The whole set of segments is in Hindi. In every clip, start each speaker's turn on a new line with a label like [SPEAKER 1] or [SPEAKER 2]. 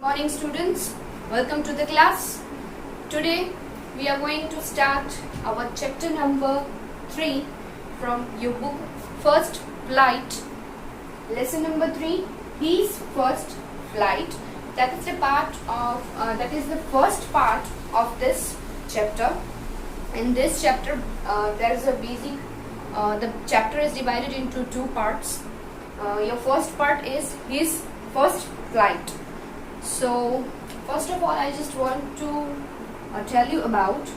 [SPEAKER 1] Morning students, welcome to the class. Today we are going to start our chapter number 3 from your book First Flight. Lesson number 3, His First Flight. That is the first part of this chapter. In this chapter there is a basic the chapter is divided into two parts. Your first part is His First Flight. So first of all, I just want to tell you about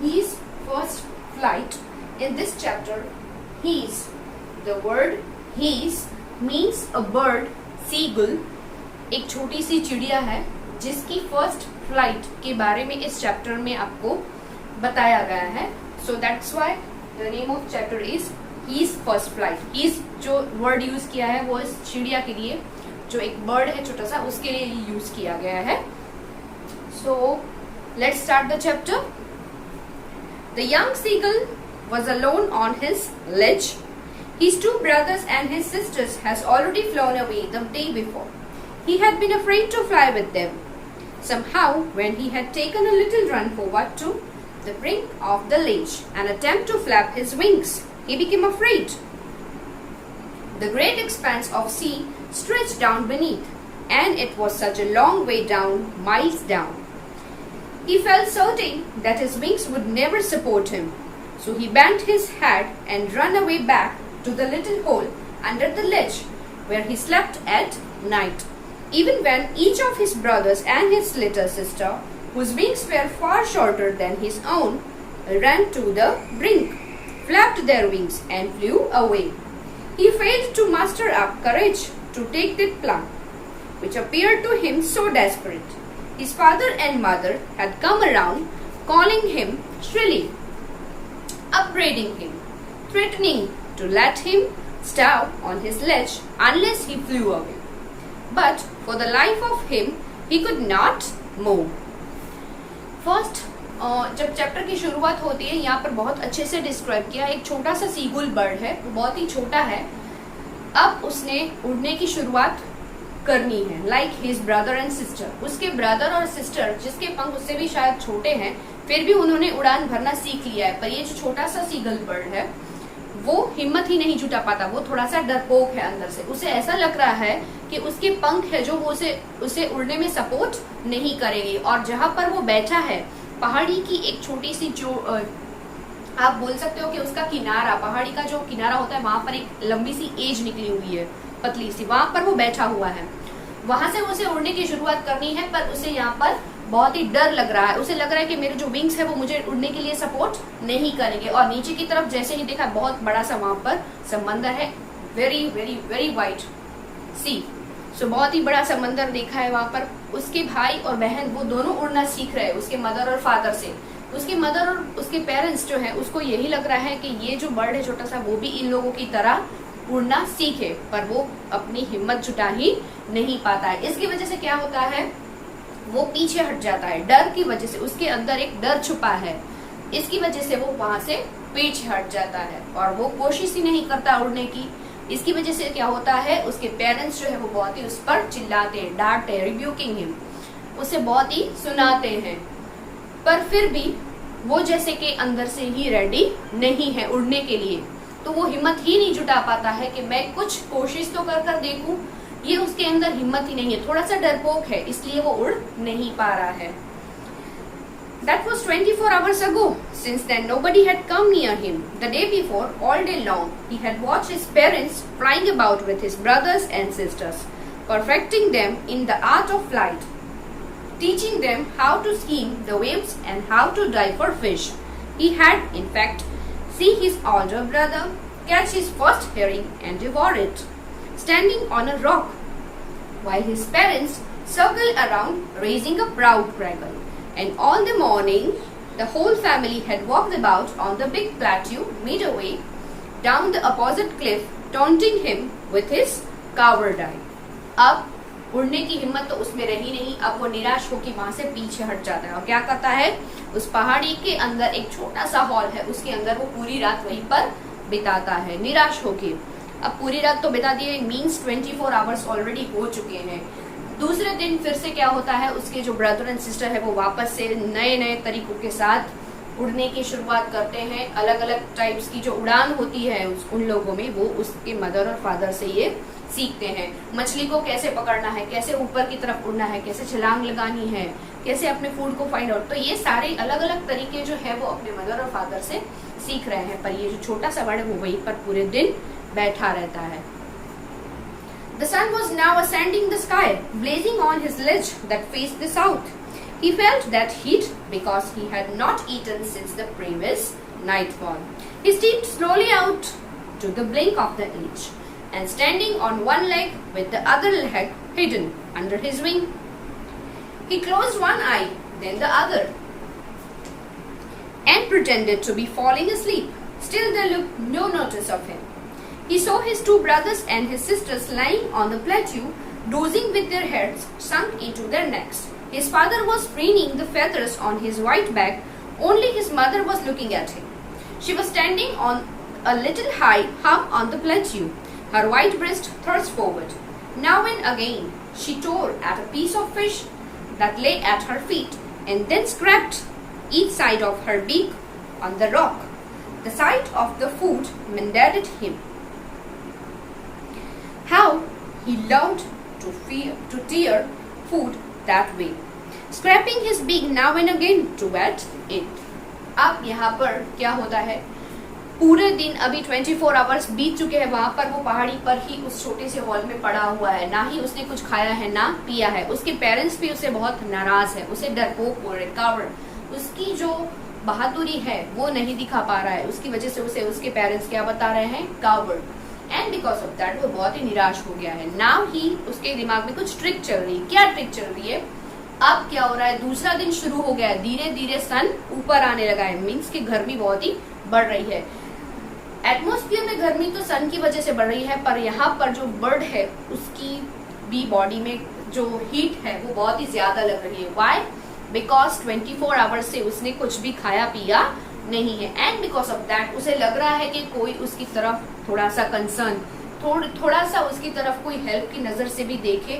[SPEAKER 1] his first flight. In this chapter, his, the word his means a bird, seagull, एक छोटी सी चिड़िया है जिसकी फर्स्ट फ्लाइट के बारे में इस चैप्टर में आपको बताया गया है. So that's why the name of chapter is his first flight. His जो वर्ड यूज किया है वो इस चिड़िया के लिए, जो एक बर्ड है छोटा सा, उसके लिए यूज किया गया है. So let's start the chapter. The young seagull was alone on his ledge. His two brothers and his sisters has already flown away the day before. He had been afraid to fly with them. Somehow, when he had taken a little run forward to the brink of the ledge and attempt to flap his wings, he became afraid. The great expanse of sea stretched down beneath, and it was such a long way down, miles down. He felt certain that his wings would never support him, so he bent his head and ran away back to the little hole under the ledge where he slept at night. Even when each of his brothers and his little sister, whose wings were far shorter than his own, ran to the brink, flapped their wings and flew away. He failed to muster up courage to take that plunge, which appeared to him so desperate. His father and mother had come around, calling him shrilly, upbraiding him, threatening to let him stay on his ledge unless he flew away. But for the life of him, he could not move. First, जब चैप्टर की शुरुआत होती है, यहाँ पर बहुत अच्छे से डिस्क्राइब किया. एक छोटा सा सीगुल बर्ड है, वो बहुत ही छोटा है. अब उसने उड़ने की शुरुआत करनी है. Like his brother and sister, उसके ब्रदर और सिस्टर जिसके पंख उससे भी शायद छोटे हैं, फिर भी उन्होंने उड़ान भरना सीख लिया है. पर ये जो छोटा सा सीगल बर्ड है वो हिम्मत ही नहीं जुटा पाता. वो थोड़ा सा डरपोक है अंदर से. उसे ऐसा लग रहा है कि उसके पंख है जो वो उसे उड़ने में सपोर्ट नहीं करेंगे. और जहां पर वो बैठा है, पहाड़ी की एक छोटी सी जो आप बोल सकते हो कि उसका किनारा, पहाड़ी का जो किनारा होता है, वहां पर एक लंबी सी एज निकली हुई है, पतली सी, वहां पर वो बैठा हुआ है. वहां से उसे उड़ने की शुरुआत करनी है, पर उसे यहाँ पर बहुत ही डर लग रहा है. उसे लग रहा है कि मेरे जो विंग्स है वो मुझे उड़ने के लिए सपोर्ट नहीं करेंगे. और नीचे की तरफ जैसे ही देखा, बहुत बड़ा सा वहां पर समंदर है, वेरी वेरी वेरी वाइड सी. सो बहुत ही बड़ा समंदर देखा है वहां पर. उसके भाई और बहन वो दोनों उड़ना सीख रहे हैं, उसके मदर और फादर से. उसके मदर और उसके पेरेंट्स जो है, उसको यही लग रहा है कि ये जो बर्ड है छोटा सा, वो भी इन लोगों की तरह उड़ना सीखे, पर वो अपनी हिम्मत जुटा ही नहीं पाता है. इसकी वजह से क्या होता है, वो पीछे हट जाता है. डर की वजह से, उसके अंदर एक डर छुपा है, इसकी वजह से वो वहां से पीछे हट जाता है और वो कोशिश ही नहीं करता उड़ने की. इसकी वजह से क्या होता है, उसके पेरेंट्स जो है वो बहुत ही उस पर चिल्लाते हैं, डांटते हैं, रिब्यूकिंग हिम, उसे बहुत ही सुनाते हैं. पर फिर भी वो जैसे कि अंदर से ही रेडी नहीं है उड़ने के लिए. तो वो हिम्मत ही नहीं जुटा पाता है कि मैं कुछ कोशिश तो कर देखूं. ये उसके अंदर हिम्मत ही नहीं है, थोड़ा सा डरपोक है, इसलिए वो उड़ नहीं पा रहा है. That was 24 hours ago. Since then, nobody had come near him. The day before, all day long, he had watched his parents flying about with his brothers and sisters, perfecting them in the art of flight, teaching them how to skim the waves and how to dive for fish. He had, in fact, seen his older brother catch his first herring and devour it, standing on a rock, while his parents circled around raising a proud crackle. And all the morning, the whole family had walked about on the big plateau midway down the opposite cliff, taunting him with his cowardice. अब उड़ने की हिम्मत तो उसमें रही नहीं. अब वो निराश होकर वहां से पीछे हट जाता है और क्या करता है, उस पहाड़ी के अंदर एक छोटा सा हॉल है, उसके अंदर वो पूरी रात वहीं पर बिताता है निराश होके. अब पूरी रात तो बिता दिए, मीन्स 24 आवर्स ऑलरेडी हो चुके हैं. दूसरे दिन फिर से क्या होता है, उसके जो ब्रदर एंड सिस्टर है वो वापस से नए नए तरीकों के साथ उड़ने की शुरुआत करते हैं। अलग अलग टाइप्स की जो उड़ान होती है उन लोगों में, वो उसके मदर और फादर से ये सीखते हैं। मछली को कैसे पकड़ना है, कैसे ऊपर की तरफ उड़ना है, कैसे छलांग लगानी है, कैसे अपने फूड को फाइंड आउट, तो ये सारे अलग अलग तरीके जो है वो अपने मदर और फादर से सीख रहे हैं। पर ये जो छोटा सा बर्ड है वो वहीं पर पूरे दिन बैठा रहता है। The sun was now ascending the sky, blazing on his ledge that faced the south. He felt that heat because he had not eaten since the previous nightfall. He stepped slowly out to the blink of the edge, and standing on one leg with the other leg hidden under his wing, he closed one eye, then the other, and pretended to be falling asleep. Still they took no notice of him. He saw his two brothers and his sisters lying on the plateau, dozing with their heads sunk into their necks. His father was preening the feathers on his white back, only his mother was looking at him. She was standing on a little high hump on the plateau, her white breast thrust forward. Now and again she tore at a piece of fish that lay at her feet, and then scraped each side of her beak on the rock. The sight of the food maddened him. How he loved to tear food that way, scraping his beak now and again to wet it. अब यहाँ पर क्या होता है, पूरे दिन अभी 24 आवर्स बीत चुके हैं, वहां पर वो पहाड़ी पर ही उस छोटे से हॉल में पड़ा हुआ है, ना ही उसने कुछ खाया है ना पिया है। उसके पेरेंट्स भी उससे बहुत नाराज है, उसे डरपोक बोल रहे, कावर्ड। उसकी जो बहादुरी है वो नहीं दिखा पा रहा है, उसकी वजह से उसे उसके पेरेंट्स क्या बता रहे हैं, coward. And because of that वो बहुत ही निराश हो गया है। नाउ ही, उसके दिमाग में कुछ ट्रिक चल रही है। क्या ट्रिक चल रही है, अब क्या हो रहा है, दूसरा दिन शुरू हो गया है, धीरे धीरे सन ऊपर आने लगा है, मीन्स की गर्मी बहुत ही बढ़ रही है। एटमोस्फियर में गर्मी तो सन की वजह से बढ़ रही है, पर यहाँ पर जो बर्ड है उसकी भी बॉडी में जो हीट है वो बहुत ही ज्यादा लग रही है। वाई? बिकॉज 24 आवर्स से उसने कुछ भी खाया पिया नहीं है, एंड बिकॉज ऑफ दैट उसे लग रहा है कि कोई उसकी तरफ थोड़ा सा कंसर्न, थोड़ा सा उसकी तरफ कोई हेल्प की नजर से भी देखे,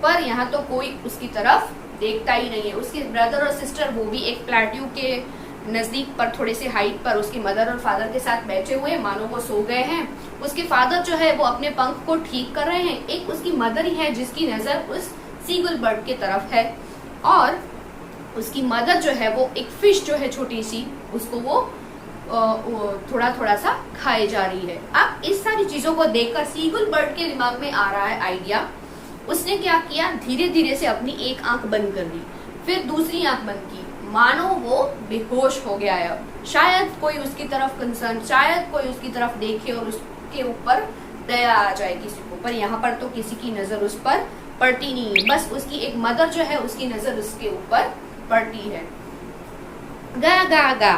[SPEAKER 1] पर यहाँ तो कोई उसकी तरफ देखता ही नहीं है। उसके ब्रदर और सिस्टर वो भी एक प्लेट्यू के नजदीक पर थोड़े से हाइट पर उसकी मदर और फादर के साथ बैठे हुए, मानो वो सो गए हैं। उसके फादर जो है वो अपने पंख को ठीक कर रहे हैं। एक उसकी मदर ही है जिसकी नजर उस सीगल बर्ड की तरफ है, और उसकी मदर जो है वो एक फिश जो है छोटी सी, उसको वो थोड़ा थोड़ा सा खाए जा रही है। अब इस सारी चीजों को देखकर सीगल बर्ड के दिमाग में आ रहा है आइडिया। उसने क्या किया, धीरे धीरे से अपनी एक आंख बंद कर ली, फिर दूसरी आंख बंद की, मानो वो बेहोश हो गया है। शायद कोई उसकी तरफ कंसर्न, शायद कोई उसकी तरफ देखे और उसके ऊपर दया आ जाए किसी को, पर यहाँ पर तो किसी की नजर उस पर पड़ती नहीं है। बस उसकी एक मदर जो है उसकी नजर उसके ऊपर पड़ती है। गा गा गा,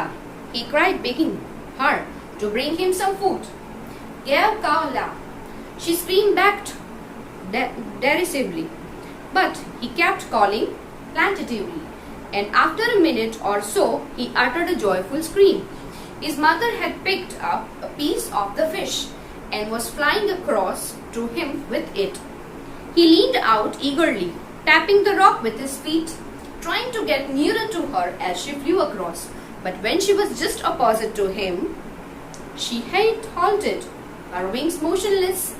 [SPEAKER 1] he cried, begging her to bring him some food. Gav Kaula, she screamed back derisively, but he kept calling plaintively, and after a minute or so he uttered a joyful scream. His mother had picked up a piece of the fish and was flying across to him with it. He leaned out eagerly, tapping the rock with his feet, trying to get nearer to her as she flew across. But when she was just opposite to him, she had halted, her wings motionless,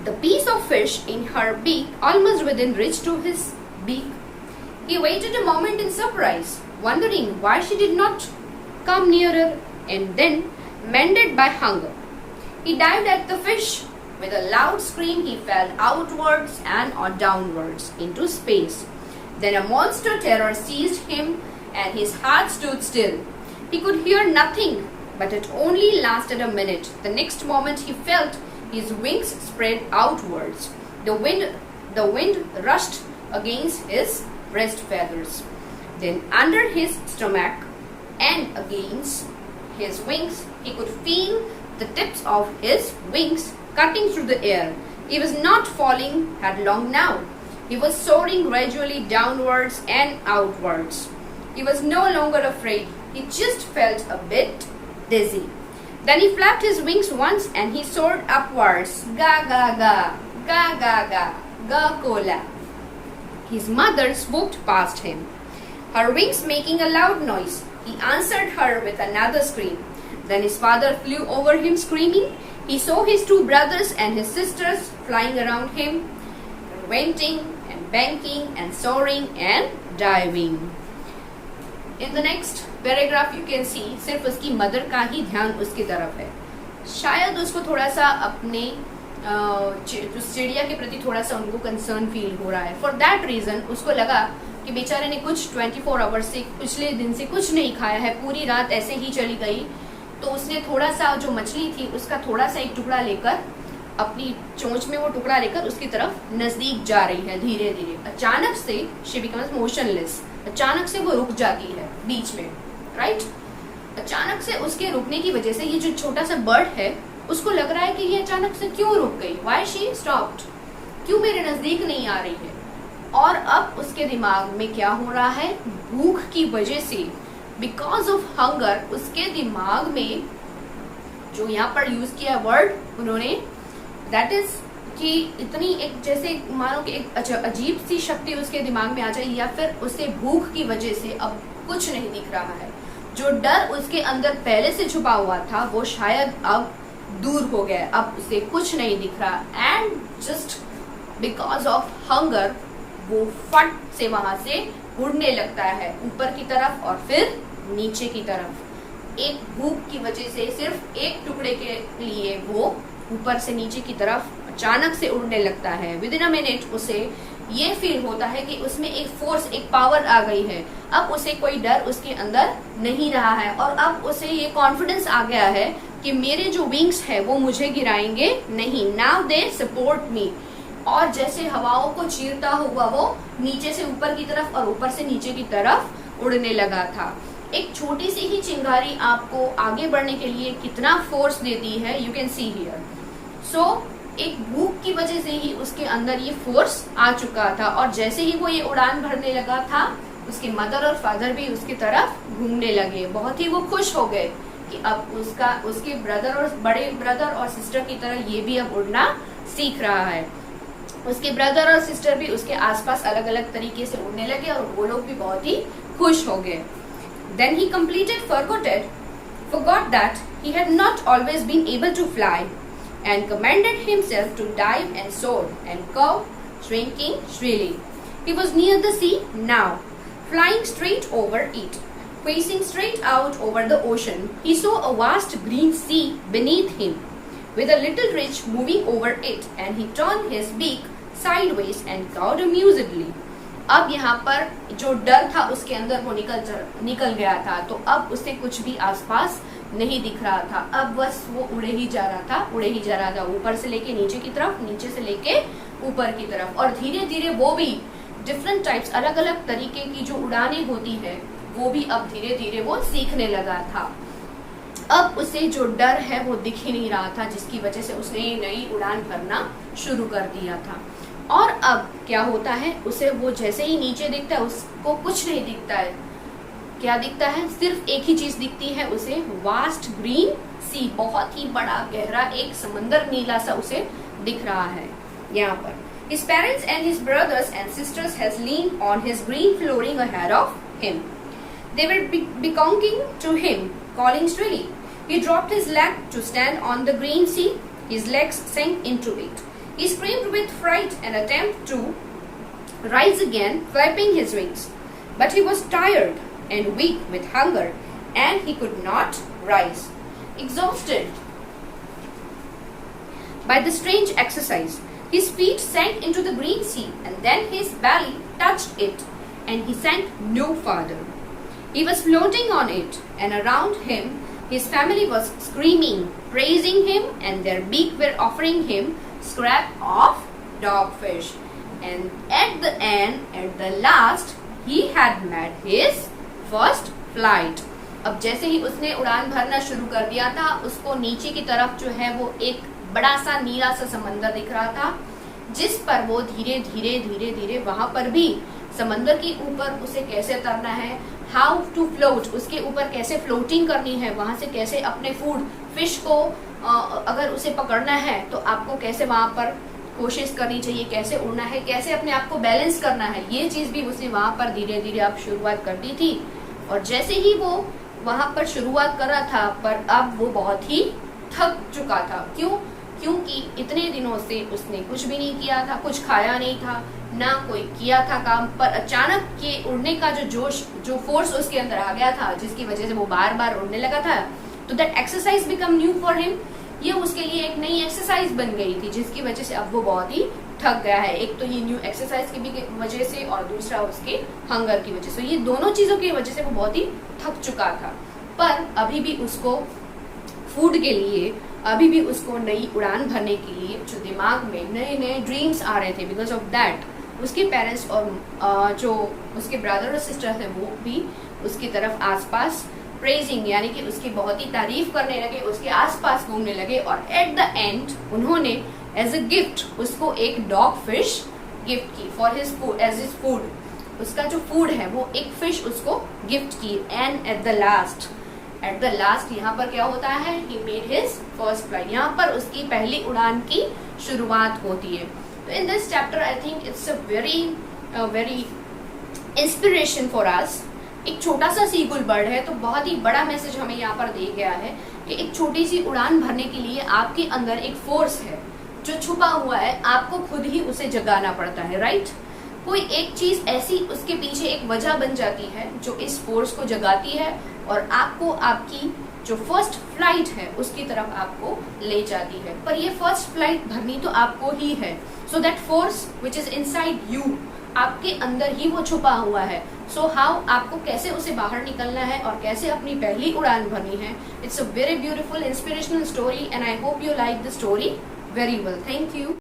[SPEAKER 1] the piece of fish in her beak almost within reach to his beak. He waited a moment in surprise, wondering why she did not come nearer, and then, mended by hunger, he dived at the fish. With a loud scream, he fell outwards and downwards into space. Then a monster terror seized him, and his heart stood still. He could hear nothing, but it only lasted a minute. The next moment he felt his wings spread outwards. The wind rushed against his breast feathers. Then under his stomach and against his wings, he could feel the tips of his wings cutting through the air. He was not falling headlong now. He was soaring gradually downwards and outwards. He was no longer afraid. He just felt a bit dizzy. Then he flapped his wings once and he soared upwards. Ga ga ga, ga ga ga, Coca-Cola. His mother swooped past him, her wings making a loud noise. He answered her with another scream. Then his father flew over him screaming. He saw his two brothers and his sisters flying around him, venting and banking and soaring and diving. In the next paragraph you can see सिर्फ उसकी मदर का ही ध्यान उसकी तरफ है. शायद उसको थोड़ा सा अपने चिड़िया के प्रति थोड़ा सा उनको कंसर्न फील हो रहा है. फॉर दैट रीजन उसको लगा कि बेचारे ने कुछ 24 आवर्स से पिछले दिन से कुछ नहीं खाया है, पूरी रात ऐसे ही चली गई. तो उसने थोड़ा सा जो मछली थी उसका थोड़ा सा एक टुकड़ा लेकर अपनी चोंच में वो टुकड़ा लेकर उसकी तरफ नजदीक जा रही है धीरे धीरे. अचानक से शी बिकम्स मोशनलेस. अचानक से वो रुक जाती है बीच में, राइट. अचानक से उसके रुकने की वजह से ये जो छोटा सा बर्ड है उसको लग रहा है कि ये अचानक से क्यों रुक गई. व्हाई शी स्टॉप्ड, क्यों मेरे नजदीक नहीं आ रही है. और अब उसके दिमाग में क्या हो रहा है, भूख की वजह से, बिकॉज ऑफ हंगर, उसके दिमाग में जो यहाँ पर यूज किया वर्ड उन्होंने, दैट इज कि इतनी एक जैसे मानो कि एक अजीब सी शक्ति उसके दिमाग में आ जाए, या फिर उसे भूख की वजह से अब कुछ नहीं दिख रहा है. जो डर उसके अंदर पहले से छुपा हुआ था वो शायद अब दूर हो गया. अब उसे कुछ नहीं दिख रहा. And just because of hunger वो फट से वहां से उड़ने लगता है ऊपर की तरफ और फिर नीचे की तरफ. एक भूख की वजह से सिर्फ एक टुकड़े के लिए वो ऊपर से नीचे की तरफ अचानक से उड़ने लगता है. विद इन अ मिनट उसे ये फील होता है कि उसमें एक फोर्स, एक पावर आ गई है. अब उसे कोई डर उसके अंदर नहीं रहा है और अब उसे ये कॉन्फिडेंस आ गया है कि मेरे जो विंग्स है वो मुझे गिराएंगे नहीं. Now they support me. और जैसे हवाओं को चीरता हुआ वो नीचे से ऊपर की तरफ और ऊपर से नीचे की तरफ उड़ने लगा था. एक छोटी सी ही चिंगारी आपको आगे बढ़ने के लिए कितना फोर्स देती है, यू कैन सी हियर. सो एक भूख की वजह से ही उसके अंदर ये फोर्स आ चुका था. और जैसे ही वो ये उड़ान भरने लगा था उसके मदर और फादर भी उसकी तरफ घूमने लगे. बहुत ही वो खुश हो गए कि अब उसके ब्रदर और बड़े ब्रदर और सिस्टर की तरह ये भी अब उड़ना सीख रहा है. उसके ब्रदर और सिस्टर भी उसके आसपास अलग अलग तरीके से उड़ने लगे और वो लोग भी बहुत ही खुश हो गए. Then he forgot that he had not always been able to fly, and commanded himself to dive and soar and curve, shrinking shrilly. He was near the sea now, flying straight over it. Facing straight out over the ocean, he saw a vast green sea beneath him, with a little ridge moving over it, and he turned his beak sideways and cawed amusedly. अब यहाँ पर जो डर था उसके अंदर वो निकल गया था. तो अब उसे कुछ भी आसपास नहीं दिख रहा था. अब बस वो उड़े ही जा रहा था ऊपर से लेके नीचे की तरफ, नीचे से लेके ऊपर की तरफ. और धीरे धीरे वो भी डिफरेंट टाइप्स, अलग अलग तरीके की जो उड़ानें होती है वो भी अब धीरे धीरे वो सीखने लगा था. अब उसे जो डर है वो दिख ही नहीं रहा था, जिसकी वजह से उसने ये नई उड़ान भरना शुरू कर दिया था. और अब क्या होता है, उसे वो जैसे ही नीचे दिखता है उसको कुछ नहीं दिखता है. क्या दिखता है, सिर्फ एक ही चीज दिखती है उसे, वास्ट ग्रीन सी. बहुत ही बड़ा गहरा एक समंदर नीला सा उसे दिख रहा है यहाँ पर. His parents and his brothers and sisters has leaned on his green flooring ahead of him. They were beckoning to him, calling shrilly. He dropped his leg to stand on the green sea. His legs sank into it. He screamed with fright and attempted to rise again, flapping his wings. But he was tired and weak with hunger, and he could not rise. Exhausted by the strange exercise, his feet sank into the green sea, and then his belly touched it, and he sank no farther. He was floating on it, and around him his family was screaming, praising him, and their beak were offering him scrap of dogfish. And at the last, he had made his first flight. अब जैसे ही उसने उड़ान भरना शुरू कर दिया था, उसको नीचे की तरफ जो है वो एक बड़ा सा नीला सा समंदर दिख रहा था, जिस पर वो धीरे धीरे वहां पर भी समंदर के ऊपर उसे कैसे तरना है, हाउ टू फ्लोट, उसके ऊपर कैसे फ्लोटिंग करनी है, वहां से कैसे अपने फूड फिश को अगर उसे पकड़ना है तो आपको कैसे वहां पर कोशिश करनी चाहिए, कैसे उड़ना है, कैसे अपने आप को बैलेंस करना है, ये चीज भी उसने वहां पर धीरे धीरे अब शुरुआत कर दी थी। और जैसे ही वो वहां पर शुरुआत कर रहा था, पर अब वो बहुत ही थक चुका था। क्योंकि इतने दिनों से उसने कुछ भी नहीं किया था, कुछ खाया नहीं था, ना कोई किया था काम, पर अचानक ये उड़ने का जो जोश, जो फोर्स उसके अंदर आ गया था, जिसकी वजह से वो बार बार उड़ने लगा था, तो that exercise become new for him. ये उसके लिए एक नई एक्सरसाइज बन गई थी, जिसकी वजह से अब वो बहुत ही थक गया है। एक तो ये न्यू एक्सरसाइज की भी वजह से, और दूसरा उसके हंगर की वजह से। ये दोनों चीजों की वजह से वो बहुत ही थक चुका था। पर अभी भी उसको फूड के लिए, अभी भी उसको नई उड़ान भरने के लिए जो दिमाग में नए नए ड्रीम्स आ रहे थे, बिकॉज ऑफ दैट उसके पेरेंट्स और जो उसके ब्रदर और सिस्टर थे वो भी उसकी तरफ आसपास प्रेजिंग, यानी कि उसकी बहुत ही तारीफ करने लगे, उसके आसपास घूमने लगे। और एट द एंड उन्होंने एज अ गिफ्ट उसको एक डॉग फिश गिफ्ट की for his food, as his food. उसका जो फूड है वो एक फिश उसको गिफ्ट की। एंड एट द लास्ट यहाँ पर क्या होता है, he made his first flight. यहाँ पर उसकी पहली उड़ान की शुरुआत होती है। तो in this chapter I think it's a very inspiration for us. एक छोटा सा सीगुल बर्ड है, तो बहुत ही बड़ा मैसेज हमें यहाँ पर दिया गया है कि एक छोटी सी उड़ान भरने के लिए आपके अंदर एक फोर्स है जो छुपा हुआ है, आपको खुद ही उसे जगाना पड़ता है, राइट। कोई एक चीज ऐसी उसके पीछे एक वजह बन जाती है जो इस फोर्स को जगाती है और आपको आपकी जो फर्स्ट फ्लाइट है उसकी तरफ आपको ले जाती है। पर ये फर्स्ट फ्लाइट भरनी तो आपको ही है। So that force which is inside you, आपके अंदर ही वो छुपा हुआ है। सो हाउ, आपको कैसे उसे बाहर निकलना है और कैसे अपनी पहली उड़ान भरनी है। It's a very beautiful inspirational story and I hope you like the story very well. Thank you.